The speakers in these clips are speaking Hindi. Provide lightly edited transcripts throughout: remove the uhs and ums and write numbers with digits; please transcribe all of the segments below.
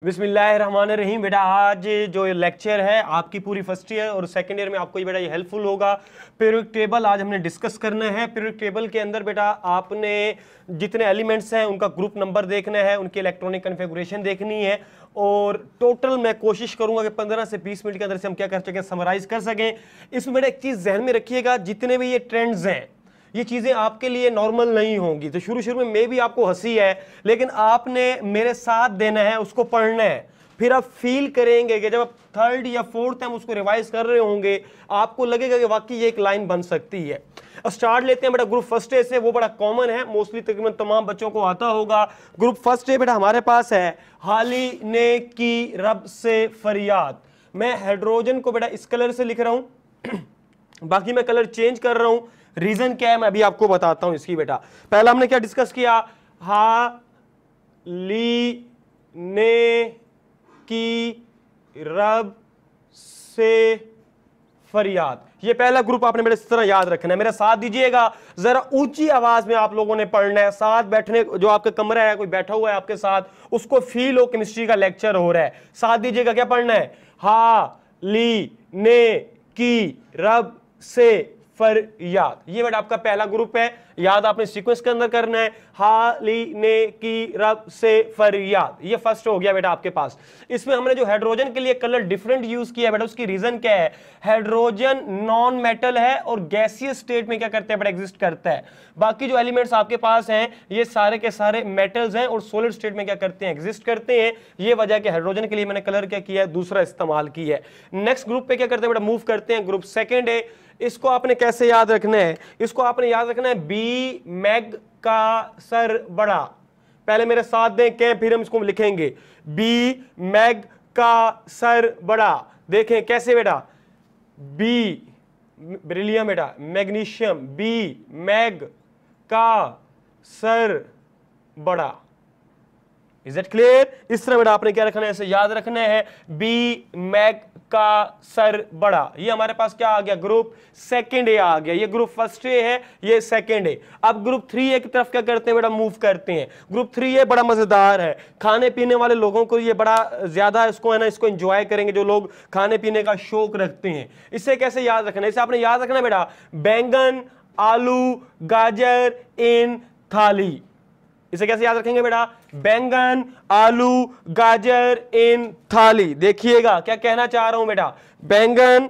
बिस्मिल्लाहिर्रहमानिर्रहीम। बेटा आज जो लेक्चर है आपकी पूरी फर्स्ट ईयर और सेकंड ईयर में आपको ये बेटा ये हेल्पफुल होगा। पीरियोडिक टेबल आज हमने डिस्कस करना है। पीरियोडिक टेबल के अंदर बेटा आपने जितने एलिमेंट्स हैं उनका ग्रुप नंबर देखना है, उनकी इलेक्ट्रॉनिक कन्फिगरेशन देखनी है और टोटल मैं कोशिश करूंगा कि 15 से 20 मिनट के अंदर से हम क्या कर सकें, समराइज कर सकें। इसमें बेटा एक चीज़ जहन में रखिएगा, जितने भी ये ट्रेंड्स हैं ये चीजें आपके लिए नॉर्मल नहीं होंगी। तो शुरू में मे भी आपको हंसी है, लेकिन आपने मेरे साथ देना है, उसको पढ़ना है। फिर आप फील करेंगे कि जब आप थर्ड या फोर्थ टाइम उसको रिवाइज कर रहे होंगे आपको लगेगा कि वाकई ये एक लाइन बन सकती है। स्टार्ट लेते हैं बेटा ग्रुप फर्स्ट ए से। वो बड़ा कॉमन है, मोस्टली तकरीबन तमाम बच्चों को आता होगा। ग्रुप फर्स्ट ए बेटा हमारे पास है, हाली ने की रब से फरियाद। मैं हाइड्रोजन को बेटा इस कलर से लिख रहा हूं बाकी मैं कलर चेंज कर रहा हूं। रीजन क्या है मैं अभी आपको बताता हूं इसकी। बेटा पहला हमने क्या डिस्कस किया, हाली ने की रब से फरियाद। ये पहला ग्रुप आपने मेरे इस तरह याद रखना है। मेरा साथ दीजिएगा, जरा ऊंची आवाज में आप लोगों ने पढ़ना है। साथ बैठने जो आपका कमरा है, कोई बैठा हुआ है आपके साथ, उसको फील हो केमिस्ट्री का लेक्चर हो रहा है। साथ दीजिएगा, क्या पढ़ना है, हाली ने की रब से फरियाद। ये बेटा आपका पहला ग्रुप है, याद आपने सीक्वेंस के अंदर करना है, हाली ने की रब से फरियाद। ये फर्स्ट हो गया बेटा आपके पास। इसमें हमने जो हाइड्रोजन के लिए कलर डिफरेंट यूज किया बेटा, उसकी रीजन क्या है, हाइड्रोजन नॉन मेटल है और गैसियस स्टेट में क्या करता है बेटा, एग्जिस्ट करता है। बाकी जो एलिमेंट्स आपके पास हैं ये सारे के सारे मेटल्स हैं और सॉलिड स्टेट में क्या करते हैं, एग्जिस्ट करते हैं। ये वजह कि हाइड्रोजन के लिए मैंने कलर क्या किया है, दूसरा इस्तेमाल किया है। नेक्स्ट ग्रुप पे क्या करते हैं बेटा, मूव करते हैं। ग्रुप सेकेंड है, इसको आपने कैसे याद रखना है, इसको आपने याद रखना है बी मैग का सर बड़ा। पहले मेरे साथ दें क्या, फिर हम इसको लिखेंगे बी मैग का सर बड़ा। देखें कैसे बेटा, बी ब्रिलियम बेटा मैग्नीशियम, बी मैग का सर बड़ा। Is it clear? इस तरह बेटा आपने क्या रखना है, ऐसे याद रखना है, बी मैग का सर बड़ा। ये हमारे पास क्या आ गया, ग्रुप सेकंड ए आ गया। ये ग्रुप फर्स्ट ए है, ये सेकंड ए। अब ग्रुप थ्री ए की तरफ क्या करते हैं बेटा, मूव करते हैं। ग्रुप थ्री ए बड़ा मजेदार है, खाने पीने वाले लोगों को ये बड़ा ज्यादा इसको है ना, इसको एंजॉय करेंगे जो लोग खाने पीने का शौक रखते हैं। इसे कैसे याद रखना है, इसे आपने याद रखना बेटा, बैंगन आलू गाजर इन थाली। इसे कैसे याद रखेंगे बेटा, बैंगन आलू गाजर इन थाली। देखिएगा क्या कहना चाह रहा हूं बेटा, बैंगन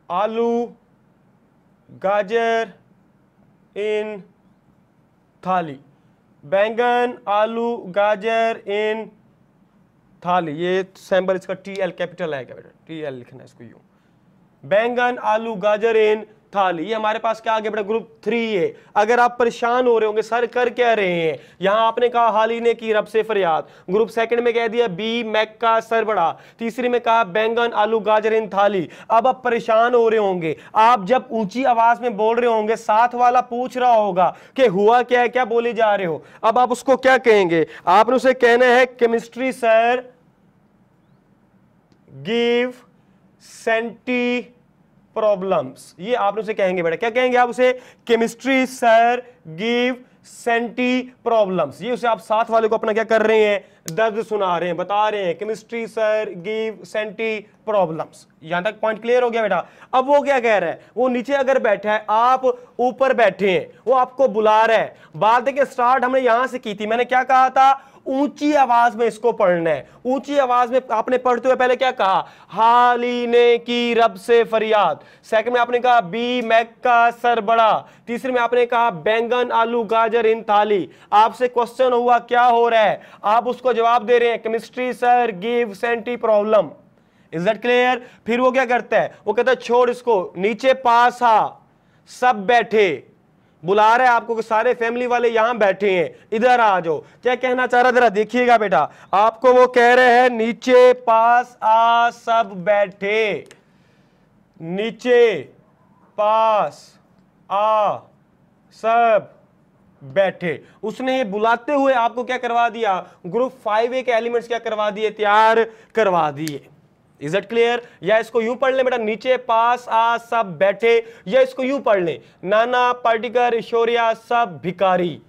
आलू गाजर इन थाली, बैंगन आलू गाजर इन थाली। ये सिंबल इसका टीएल कैपिटल है क्या बेटा, टीएल लिखना है इसको यूं, बैंगन आलू गाजर इन थाली। ये हमारे पास क्या आ गया बेटा, ग्रुप थ्री है। अगर आप परेशान हो रहे होंगे सर कर क्या रहे हैं, यहां आपने कहा हाली ने की रब से फरियाद, ग्रुप सेकंड में कह दिया बी मैक का सर बड़ा, तीसरी में कहा बैंगन आलू गाजर इन थाली। अब आप परेशान हो रहे होंगे, आप जब ऊंची आवाज में बोल रहे होंगे साथ वाला पूछ रहा होगा कि हुआ क्या है, क्या बोले जा रहे हो। अब आप उसको क्या कहेंगे, आपने उसे कहना है chemistry sir give senti problems. ये आप उसे कहेंगे बेटा, क्या कहेंगे आप उसे, chemistry sir give senti problems. ये उसे आप साथ वाले को अपना क्या कर रहे हैं, दर्द सुना रहे हैं, बता रहे हैं, chemistry sir give senti problems. यहां तक पॉइंट क्लियर हो गया बेटा। अब वो क्या कह रहा है, वो नीचे अगर बैठा है आप ऊपर बैठे हैं, वो आपको बुला रहा है। बात देखिए स्टार्ट हमने यहां से की थी, मैंने क्या कहा था, ऊंची आवाज में इसको पढ़ना है। ऊंची आवाज में आपने पढ़ते हुए पहले क्या कहा, हाली ने की रब से फरियाद। सेकंड में आपने कहा बी मैक का सर बड़ा। तीसरे में आपने कहा बैंगन आलू गाजर इन थाली। आपसे क्वेश्चन हुआ क्या हो रहा है, आप उसको जवाब दे रहे हैं chemistry sir give centi problem. Is that clear? फिर वो क्या करता है, वो कहता है छोड़ इसको, नीचे पास आ, सब बैठे, बुला रहा है आपको कि सारे फैमिली वाले यहां बैठे हैं, इधर आ जाओ। क्या कहना चाह रहा है जरा देखिएगा बेटा, आपको वो कह रहे हैं नीचे पास आ सब बैठे, नीचे पास आ सब बैठे। उसने ये बुलाते हुए आपको क्या करवा दिया, ग्रुप 5A के एलिमेंट्स क्या करवा दिए, तैयार करवा दिए। Is it clear? या इसको यूं पढ़ लें बेटा, नीचे पास आ सब बैठे, या इसको यूं पढ़ लें, नाना पार्टिकर ईश्वरिया सब भिकारी।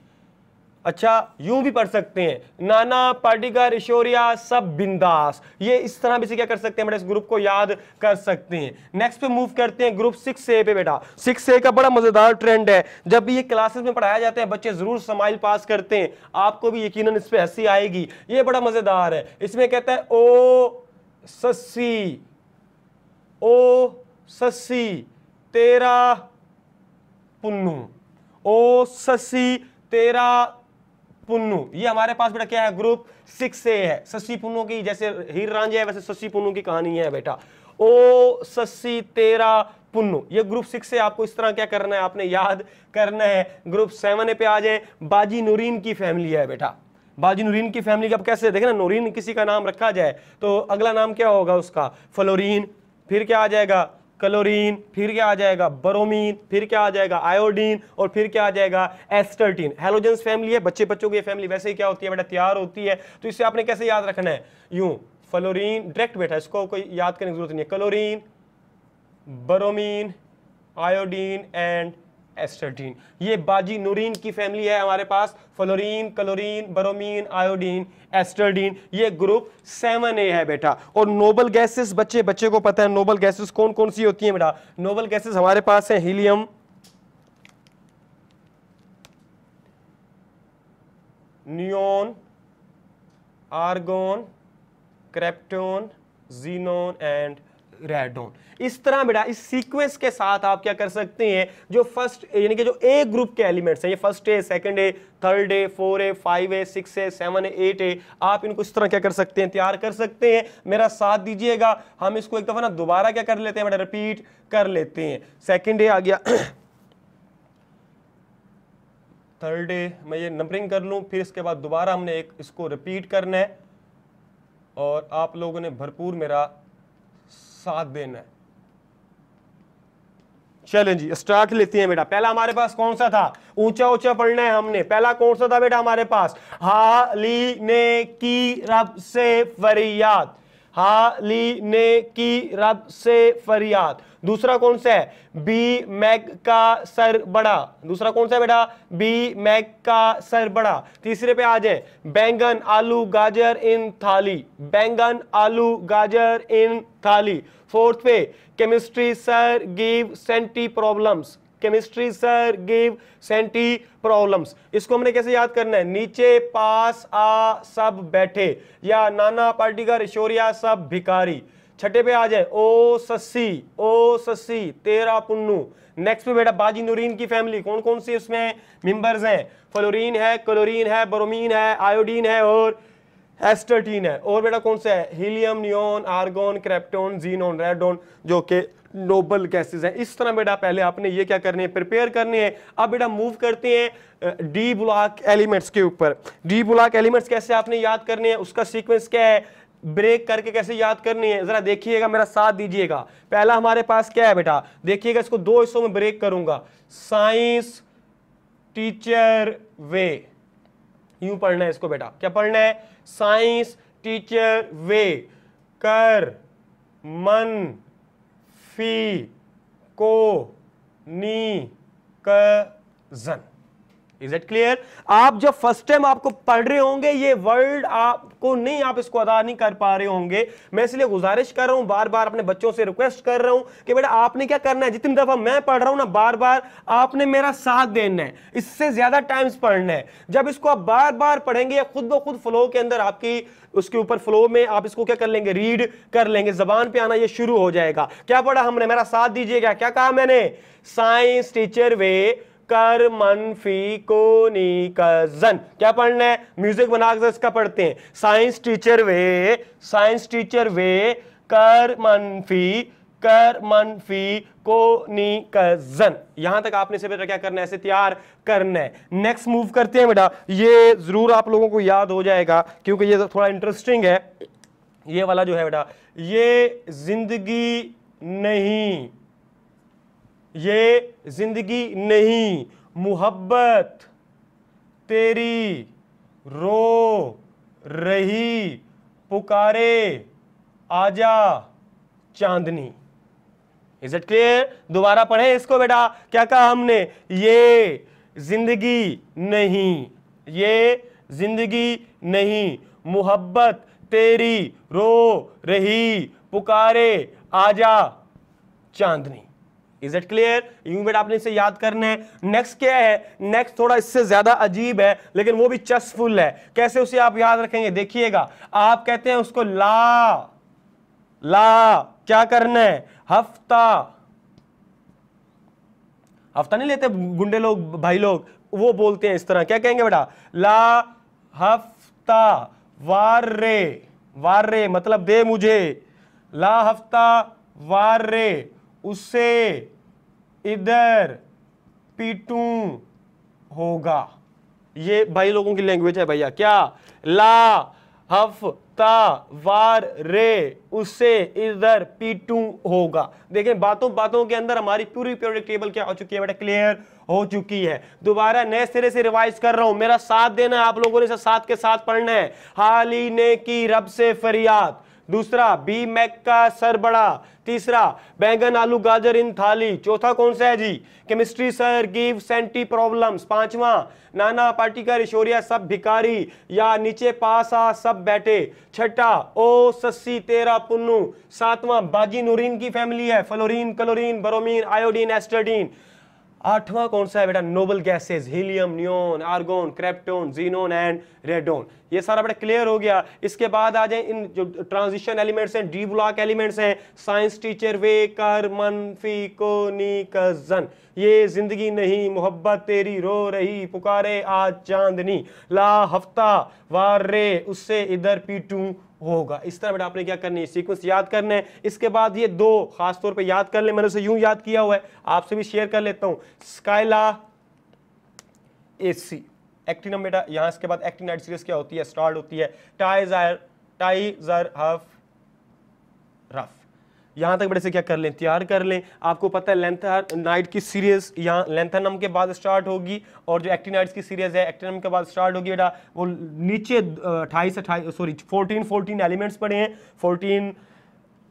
अच्छा यूं भी पढ़ सकते हैं, नाना पाटीदार ईश्वरिया सब बिंदास। ये इस तरह भी से क्या कर सकते हैं बेटा, इस ग्रुप को याद कर सकते हैं। नेक्स्ट पे मूव करते हैं ग्रुप 6A पे बेटा। 6A का बड़ा मजेदार ट्रेंड है, जब भी ये क्लासेस में पढ़ाया जाता है बच्चे जरूर स्माइल पास करते हैं, आपको भी यकीनन इस पे हंसी आएगी। ये बड़ा मजेदार है। इसमें कहता है ओ सस्सी, ओ सस्सी तेरा पुन्नू, ओ सस्सी तेरा पुन्नू। ये हमारे पास बेटा क्या है, ग्रुप 6A है। सस्सी पुन्नू की जैसे हीर रांझा है वैसे सस्सी पुन्नू की कहानी है बेटा। ओ सस्सी तेरा पुन्नू, ये ग्रुप 6 से आपको इस तरह क्या करना है, आपने याद करना है। ग्रुप 7A पे आ जाए, बाजी नूरीन की फैमिली है बेटा। बाजी नूरीन की फैमिली का कैसे देखें ना, नूरीन किसी का नाम रखा जाए तो अगला नाम क्या होगा उसका, फ्लोरीन, फिर क्या आ जाएगा क्लोरीन, फिर क्या आ जाएगा ब्रोमीन, फिर क्या आ जाएगा आयोडीन, और फिर क्या आ जाएगा एस्टर्टीन। हैलोजेंस फैमिली है, बच्चों की फैमिली वैसे ही क्या होती है बेटा, तैयार होती है। तो इसे आपने कैसे याद रखना है, यूं फ्लोरीन डायरेक्ट बेटा, इसको कोई याद करने की जरूरत नहीं है। क्लोरीन, ब्रोमीन, आयोडीन एंड एस्टर्टीन, ये बाजी नूरीन की फैमिली है हमारे पास। फ्लोरीन, क्लोरीन, ब्रोमीन, आयोडीन, एस्टर्डीन, ये ग्रुप 7A है बेटा। और नोबल गैसेस बच्चे को पता है नोबल गैसेस कौन कौन सी होती हैं बेटा। नोबल गैसेस हमारे पास है helium, neon, argon, krypton, xenon and radon. इस तरह बेटा इस सीक्वेंस के साथ आप क्या कर सकते हैं, जो फर्स्ट यानी कि जो ए ग्रुप के एलिमेंट्स हैं, ये first A, second A, third A, 4A, 5A, 6A, 7A, 8A, आप इनको इस तरह क्या कर सकते हैं, तैयार कर सकते हैं। मेरा साथ दीजिएगा, हम इसको एक दफा ना दोबारा क्या कर लेते हैं बेटा, रिपीट कर लेते हैं। सेकंड ए आ गया, थर्ड ए, मैं ये नंबरिंग कर लूं, फिर इसके बाद दोबारा हमने एक इसको रिपीट करना है और आप लोगों ने भरपूर मेरा साथ देना है। चलें जी स्टार्ट लेते हैं बेटा। पहला हमारे पास कौन सा था, ऊंचा ऊंचा पढ़ना है हमने। पहला कौन सा था बेटा हमारे पास, हा ली ने की रब से फरियाद, हा ली ने की रब से फरियाद। दूसरा कौन सा है, बी मैग का सर बड़ा, दूसरा कौन सा है बेटा, बी मैग का सर बड़ा। तीसरे पे आ जाए, बैंगन आलू गाजर इन थाली, बैंगन आलू गाजर इन थाली। फोर्थ पे, chemistry sir give senti problems, chemistry sir give senti problems. इसको हमने कैसे याद करना है, नीचे पास आ सब बैठे, या नाना पाटीदार ईश्वरिया सब भिखारी। छठे पे आ जाए, ओ सस्सी तेरा पुन्नू। नेक्स्ट पे बेटा बाजी नूरीन की फैमिली कौन कौन सी इसमें मेंबर्स हैं, फ्लोरीन है, क्लोरीन है, ब्रोमीन है, आयोडीन है और एस्टर्टीन है। और बेटा कौन सा है, helium, neon, argon, krypton, xenon, radon, जो कि नोबल गैसेस हैं। इस तरह बेटा पहले आपने ये क्या करने हैं, प्रिपेयर करने हैं। अब बेटा मूव करते हैं डी ब्लॉक एलिमेंट्स के ऊपर। डी ब्लॉक एलिमेंट्स कैसे आपने याद करने हैं, उसका सीक्वेंस क्या है, ब्रेक करके कैसे याद करनी है, जरा देखिएगा, मेरा साथ दीजिएगा। पहला हमारे पास क्या है बेटा, देखिएगा, इसको दो हिस्सों में ब्रेक करूंगा। साइंस टीचर वे, यूं पढ़ना है इसको बेटा, क्या पढ़ना है, साइंस टीचर वे, कर मन फी को नी कजन। Is it clear. आप जब फर्स्ट टाइम आपको पढ़ रहे होंगे ये वर्ड आपको नहीं, आप इसको अदा नहीं कर पा रहे होंगे। मैं इसलिए गुजारिश कर रहा हूं, बार बार अपने बच्चों से रिक्वेस्ट कर रहा हूं कि बेटा आपने क्या करना है, जितनी दफा मैं पढ़ रहा हूं ना बार बार आपने मेरा साथ देना है, इससे ज्यादा टाइम्स पढ़ना है। जब इसको आप बार बार पढ़ेंगे खुद ब खुद फ्लो के अंदर आपकी उसके ऊपर फ्लो में आप इसको क्या कर लेंगे, रीड कर लेंगे, जबान पे आना ये शुरू हो जाएगा। क्या पढ़ा हमने, मेरा साथ दीजिएगा, क्या कहा मैंने, साइंस टीचर वे, कर मन फी को नी कजन। क्या पढ़ना है, म्यूजिक बनाकर इसका पढ़ते हैं, साइंस टीचर वे, साइंस टीचर वे, कर मन फी को नी कजन। यहां तक आपने से बेटा क्या करना है, ऐसे तैयार करना है। नेक्स्ट मूव करते हैं बेटा, ये जरूर आप लोगों को याद हो जाएगा क्योंकि ये थोड़ा इंटरेस्टिंग है। ये वाला जो है बेटा, ये जिंदगी नहीं, ये जिंदगी नहीं, मुहब्बत तेरी रो रही, पुकारे आजा चांदनी। Is it clear. दोबारा पढ़ें इसको बेटा, क्या कहा हमने, ये जिंदगी नहीं, ये जिंदगी नहीं, मोहब्बत तेरी रो रही पुकारे आजा चांदनी। Is it clear? यूं बेटा आपने इसे याद करना है। नेक्स्ट क्या है? नेक्स्ट थोड़ा इससे ज्यादा अजीब है लेकिन वो भी चस्फुल है। कैसे उसे आप याद रखेंगे? देखिएगा, आप कहते हैं उसको ला, ला क्या करना है? हफ्ता, हफ्ता नहीं लेते गुंडे लोग, भाई लोग, वो बोलते हैं इस तरह। क्या कहेंगे बेटा? ला हफ्ता, वार्रे, वार्रे मतलब दे मुझे, ला हफ्ता वार्रे उसे इधर पीटूं होगा। ये भाई लोगों की लैंग्वेज है भैया। क्या? ला हफ्ता वार रे उसे इधर पीटूं होगा। देखें, बातों बातों के अंदर हमारी पूरी पीरियोडिक टेबल क्या हो चुकी है बेटा? क्लियर हो चुकी है। दोबारा नए सिरे से रिवाइज कर रहा हूं, मेरा साथ देना है, आप लोगों ने इसे साथ के साथ पढ़ना है। हाली ने की रब से फरियाद, दूसरा बी मैक का सर बड़ा, तीसरा बैंगन आलू गाजर इन थाली, चौथा कौन सा है जी? Chemistry sir give senti problems, पांचवा नाना पाटीकर ईश्वरिया सब भिकारी, या नीचे पास आ सब बैठे, छठा ओ सस्सी तेरा पुन्नू, सातवां बाजी नूरीन की फैमिली है, fluorine chlorine bromine iodine astatine, आठवां कौन सा है बेटा? Noble gases, helium neon argon krypton xenon and radon. ये सारा बेटा क्लियर हो गया। इसके बाद आ जाए इन जो ट्रांजिशन एलिमेंट्स हैं, डी ब्लॉक एलिमेंट्स हैं, साइंस टीचर वे कर मनफी को नी कजन, ये जिंदगी नहीं, मोहब्बत तेरी रो रही पुकारे आज चांदनी, ला हफ्ता वार रे उससे इधर पीटूं होगा। इस तरह बेटा आपने क्या करनी है? सीक्वेंस याद करना है। इसके बाद ये दो खास तौर पे याद कर ले, मैंने उसे यूं याद किया हुआ है, आपसे भी शेयर कर लेता हूं। स्काइला एसी एक्टिनम बेटा, यहां इसके बाद एक्टिनाइड सीरीज क्या होती है? स्टार्ट होती है टाइजर हफ रफ। यहां तक बड़े से क्या कर लें? तैयार कर लें। आपको पता है लेंथेनाइड की सीरीज यहाँ लेंथेनम के बाद स्टार्ट होगी, और जो एक्टिनाइड्स की सीरीज है एक्टिनम के बाद स्टार्ट होगी बेटा। वो नीचे 14 एलिमेंट्स पड़े हैं, 14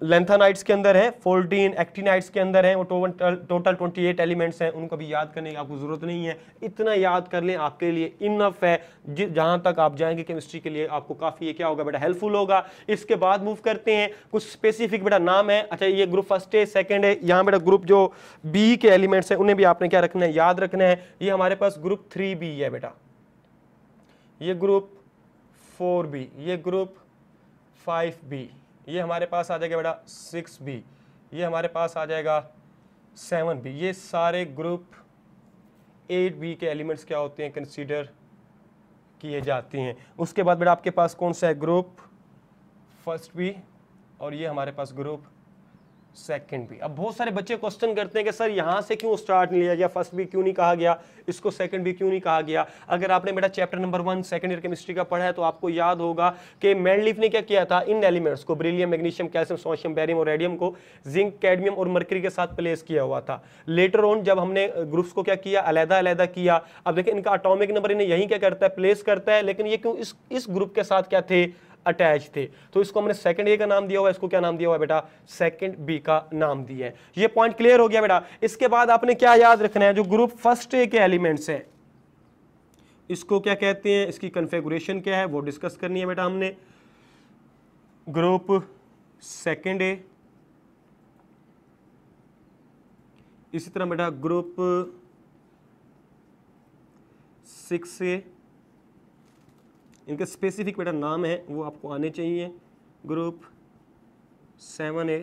लेंथेनाइड्स के अंदर है, 14 एक्टिनाइड्स के अंदर है, वो टोटल 28 एलिमेंट्स हैं। उनको भी याद करने की आपको जरूरत नहीं है, इतना याद कर लें आपके लिए इनफ है। जहां तक आप जाएंगे केमिस्ट्री के लिए आपको काफी क्या होगा बेटा? हेल्पफुल होगा। इसके बाद मूव करते हैं, कुछ स्पेसिफिक बेटा नाम है। अच्छा, ये ग्रुप फर्स्ट है, सेकंड है। यहाँ बेटा ग्रुप जो बी के एलिमेंट्स हैं उन्हें भी आपने क्या रखना है? याद रखना है। ये हमारे पास ग्रुप 3B है बेटा, ये ग्रुप 4B, ये ग्रुप 5B, ये हमारे पास आ जाएगा बेटा 6B, ये हमारे पास आ जाएगा 7B। ये सारे ग्रुप 8B के एलिमेंट्स क्या होते हैं? कंसीडर किए जाते हैं। उसके बाद बेटा आपके पास कौन सा है? ग्रुप फर्स्ट B, और ये हमारे पास ग्रुप सेकंड भी। अब बहुत सारे बच्चे क्वेश्चन करते हैं कि सर यहां से क्यों स्टार्ट नहीं लिया गया, फर्स्ट भी क्यों नहीं कहा गया, इसको सेकंड भी क्यों नहीं कहा गया। अगर आपने बेटा chapter number 1 second year chemistry का पढ़ा है तो आपको याद होगा कि मेंडलीफ ने क्या किया था? इन एलिमेंट्स को beryllium magnesium calcium sodium barium और रेडियम को जिंक कैडमियम और मरकरी के साथ प्लेस किया हुआ था। लेटर ऑन जब हमने ग्रुप्स को क्या किया? अलग अलग किया। अब देखिए इनका एटॉमिक नंबर इन्हें यही क्या करता है? प्लेस करता है, लेकिन ये क्यों इस ग्रुप के साथ क्या थे? अटैच थे। तो इसको हमने सेकंड ए का नाम दिया हुआ है, इसको क्या नाम दिया हुआ है बेटा? सेकंड बी का नाम दिया है। ये पॉइंट क्लियर हो गया बेटा। इसके बाद आपने क्या याद रखना है? जो ग्रुप फर्स्ट ए के एलिमेंट्स हैं इसको क्या कहते हैं, इसकी कॉन्फ़िगरेशन क्या है वो डिस्कस करनी है बेटा हमने। ग्रुप सेकंड ए, इसी तरह बेटा ग्रुप 6A, इनके स्पेसिफिक बेटा नाम है वो आपको आने चाहिए। Group 7A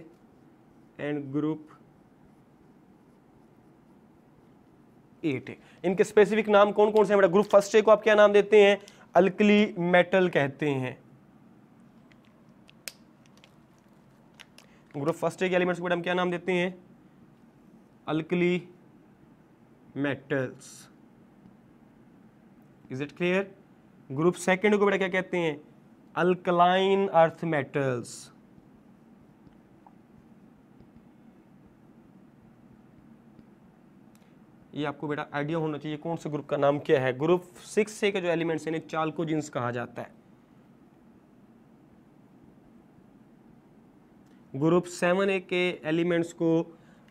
and group 8A, इनके स्पेसिफिक नाम कौन कौन से हैं बेटा? ग्रुप फर्स्ट ए को आप क्या नाम देते हैं? अल्कली मेटल कहते हैं। ग्रुप फर्स्ट ए के एलिमेंट्स को बेटा हम क्या नाम देते हैं? Alkali metals. Is it clear? Group second को बेटा क्या कहते हैं? Alkaline earth metals. ये आपको बेटा आइडिया होना चाहिए कौन से ग्रुप का नाम क्या है। ग्रुप 6A के जो एलिमेंट्स हैं इन्हें चाल्कोजिन्स कहा जाता है। ग्रुप 7A के एलिमेंट्स को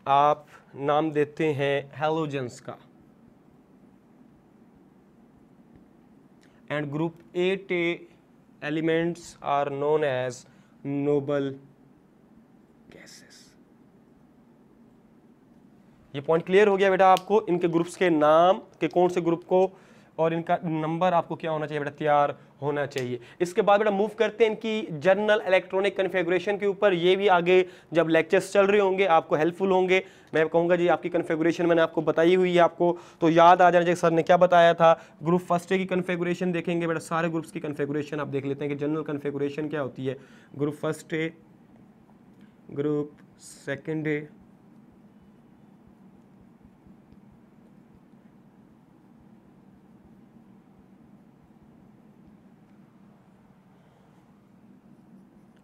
आप नाम देते हैं हैलोजेंस का। And group 8 elements are known as noble gases. ये पॉइंट क्लियर हो गया बेटा आपको, इनके ग्रुप्स के नाम के कौन से ग्रुप को और इनका नंबर आपको क्या होना चाहिए बेटा, तैयार होना चाहिए। इसके बाद बेटा मूव करते हैं इनकी जनरल इलेक्ट्रॉनिक कन्फिगुरेशन के ऊपर। ये भी आगे जब लेक्चर्स चल रहे होंगे आपको हेल्पफुल होंगे। मैं कहूँगा जी आपकी कन्फिगुरेशन मैंने आपको बताई हुई है, आपको तो याद आ जाना चाहिए सर ने क्या बताया था। ग्रुप फर्स्ट ए की कन्फिगुरेशन देखेंगे बेटा, सारे ग्रुप्स की कन्फिगुरेशन आप देख लेते हैं कि जनरल कन्फिगुरेशन क्या होती है। Group first A, group second A,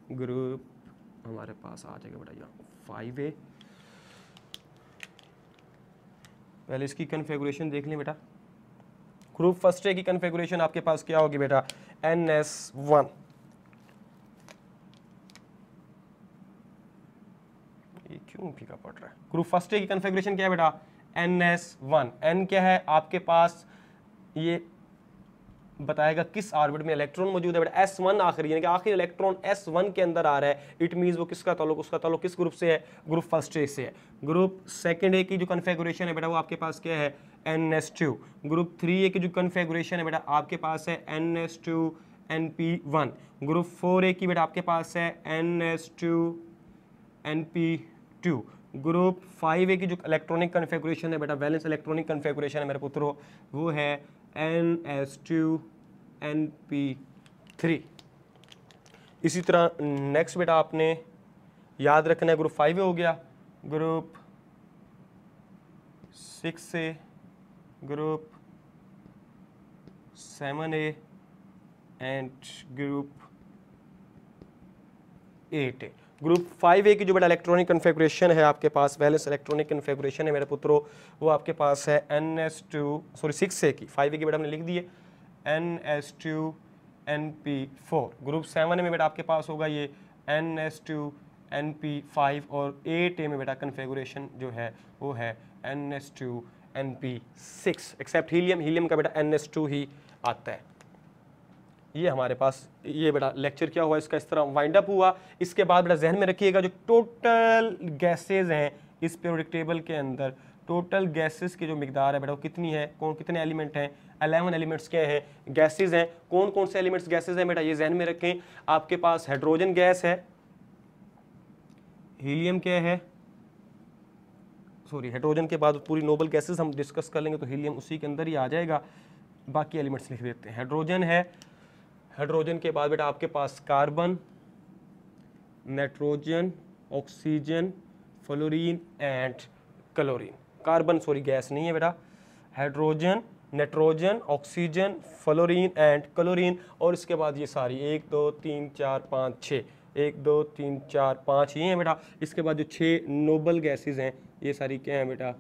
group हमारे पास आ जाएगा बेटा यहाँ 5A। पहले इसकी कन्फिगुरेशन देख लें बेटा। ग्रुप फर्स्ट ए की कन्फिगुरेशन आपके पास क्या होगी बेटा, NS1। ये क्यों फीका पड़ रहा है। ग्रुप फर्स्ट ए की कन्फिगुरेशन क्या है बेटा, NS1। N क्या है आपके पास, ये बताएगा किस ऑर्बिट में इलेक्ट्रॉन मौजूद है बेटा, S1 आखिरी, यानी कि आखिरी इलेक्ट्रॉन S1 के अंदर आ रहा है। इट मींस वो किसका ताल्लुक, उसका ताल्लुक किस ग्रुप से है, ग्रुप फर्स्ट ए से है। ग्रुप सेकंड ए की जो कन्फिगुरेशन है बेटा वो आपके पास क्या है, NS2। ग्रुप 3A की जो कन्फिगुरेशन है बेटा आपके पास है NS2 NP1। ग्रुप 4A की बेटा आपके पास है NS2 NP2। ग्रुप 5A की जो इलेक्ट्रॉनिक कन्फिगुरेशन है बेटा, वैलेंस इलेक्ट्रॉनिक कन्फिगुरेशन है मेरे पुत्रों, वो है NS2 NP3। इसी तरह नेक्स्ट बेटा आपने याद रखना है, ग्रुप 5A हो गया, group 6A, group 7A and group 8A। Group 5A की जो बेटा इलेक्ट्रॉनिक कन्फिगुरेशन है आपके पास, वैलेंस इलेक्ट्रॉनिक कन्फिगुरेशन है मेरे पुत्रों, वो आपके पास है 6A की, 5A की बेटा हमने लिख दी है NS2 NP4। ग्रुप 7 में बेटा आपके पास होगा ये NS2 NP5 और 8A में बेटा कन्फिगुरेशन जो है वो है NS2 NP6। Accept helium, helium का बेटा NS2 ही आता है। ये हमारे पास ये बेटा लेक्चर क्या हुआ इसका, इस तरह वाइंड अप हुआ। इसके बाद बेटा जहन में रखिएगा जो टोटल गैसेज हैं इस पीरियोडिक टेबल के अंदर, टोटल गैसेस की जो मिकदार है बेटा वो कितनी है, कौन कितने एलिमेंट हैं, 11 एलिमेंट्स क्या हैं, गैसेज हैं। कौन कौन से एलिमेंट्स गैसेज हैं बेटा ये जहन में रखें। आपके पास हाइड्रोजन गैस है, हीलियम क्या है, सॉरी हाइड्रोजन के बाद पूरी नोबल गैसेज हम डिस्कस कर लेंगे तो हीलियम उसी के अंदर ही आ जाएगा। बाकी एलिमेंट्स लिख देते हैं। हाइड्रोजन है, हाइड्रोजन के बाद बेटा आपके पास carbon, nitrogen, oxygen, fluorine and chlorine. Carbon sorry gas नहीं है बेटा, hydrogen, nitrogen, oxygen, fluorine and chlorine. और इसके बाद ये सारी 1 2 3 4 5 6, 1 2 3 4 5 ये हैं बेटा। इसके बाद जो 6 नोबल गैसेज हैं ये सारी क्या हैं बेटा,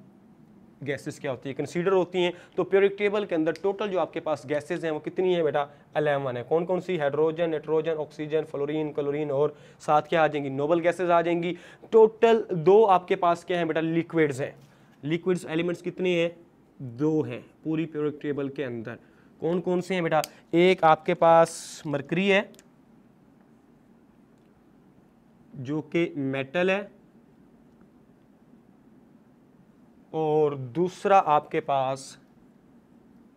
गैसेस क्या होती है, कंसीडर होती हैं। तो पीरियोडिक टेबल के अंदर टोटल जो आपके पास गैसेस हैं वो कितनी है बेटा, 11 है। कौन कौन सी, hydrogen, nitrogen, oxygen, fluorine, chlorine और साथ क्या आ जाएंगी, नोबल गैसेस आ जाएंगी। टोटल 2 आपके पास क्या है बेटा, लिक्विड्स हैं। लिक्विड्स एलिमेंट्स कितने हैं, 2 हैं पूरी पीरियोडिक टेबल के अंदर। कौन कौन से हैं बेटा, एक आपके पास मरकरी है जो कि मेटल है, और दूसरा आपके पास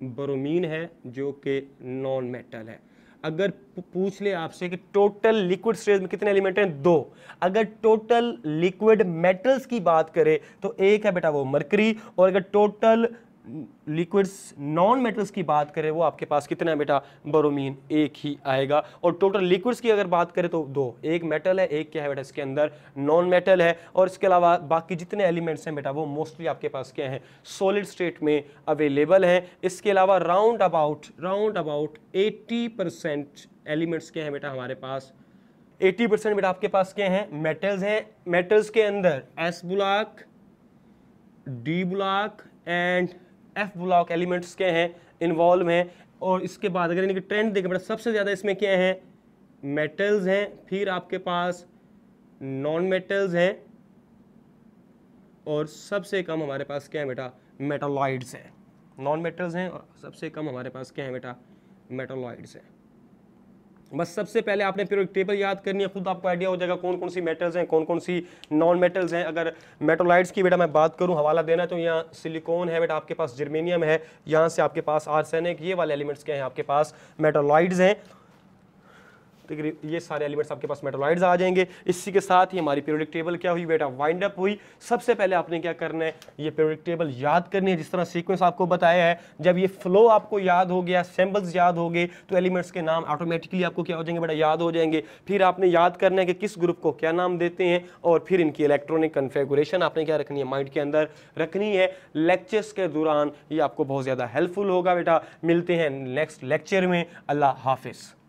ब्रोमीन है जो कि नॉन मेटल है। अगर पूछ ले आपसे कि टोटल लिक्विड स्टेज में कितने एलिमेंट हैं, 2। अगर टोटल लिक्विड मेटल्स की बात करें तो एक है बेटा वो मरकरी, और अगर टोटल लिक्विड्स नॉन मेटल्स की बात करें वो आपके पास कितना है बेटा, ब्रोमीन, एक ही आएगा। और टोटल लिक्विड्स की अगर बात करें तो 2, एक मेटल है, एक क्या है बेटा इसके अंदर नॉन मेटल है। और इसके अलावा बाकी जितने एलिमेंट्स हैं बेटा वो मोस्टली आपके पास क्या है, सॉलिड स्टेट में अवेलेबल हैं। इसके अलावा राउंड अबाउट 80% एलिमेंट्स क्या है बेटा हमारे पास, 80% बेटा आपके पास क्या है, मेटल्स हैं। मेटल्स के अंदर S block, D block and F block elements के हैं, इन्वॉल्व हैं। और इसके बाद अगर इनकी ट्रेंड देखें बेटा सबसे ज़्यादा इसमें क्या है, मेटल्स हैं, फिर आपके पास नॉन मेटल्स हैं, और सबसे कम हमारे पास क्या है बेटा, मेटालॉइड्स हैं। नॉन मेटल्स हैं और सबसे कम हमारे पास क्या है बेटा, मेटलॉइड्स हैं। बस सबसे पहले आपने पीरियोडिक टेबल याद करनी है, खुद आपको आइडिया हो जाएगा कौन कौन सी मेटल्स हैं, कौन कौन सी नॉन मेटल्स हैं। अगर मेटोलाइट्स की बेटा मैं बात करूं, हवाला देना, तो यहाँ सिलिकॉन है बेटा, आपके पास जर्मेनियम है, यहाँ से आपके पास आर्सेनिक, ये वाले एलिमेंट्स क्या हैं आपके पास मेटोलाइट्स हैं। ये सारे एलिमेंट्स आपके पास मेटोलाइट्स आ जाएंगे। इसी के साथ ही हमारी पीरियोडिक टेबल क्या हुई बेटा, वाइंड अप हुई। सबसे पहले आपने क्या करना है, ये पीरियोडिक टेबल याद करनी है जिस तरह सीक्वेंस आपको बताया है। जब ये फ्लो आपको याद हो गया, सिंबल्स याद हो गए, तो एलिमेंट्स के नाम ऑटोमेटिकली आपको क्या हो जाएंगे बेटा, याद हो जाएंगे। फिर आपने याद करना है कि किस ग्रुप को क्या नाम देते हैं, और फिर इनकी इलेक्ट्रॉनिक कन्फिगरेशन आपने क्या रखनी है, माइंड के अंदर रखनी है। लेक्चर्स के दौरान ये आपको बहुत ज़्यादा हेल्पफुल होगा बेटा। मिलते हैं नेक्स्ट लेक्चर में। अल्लाह हाफिज़।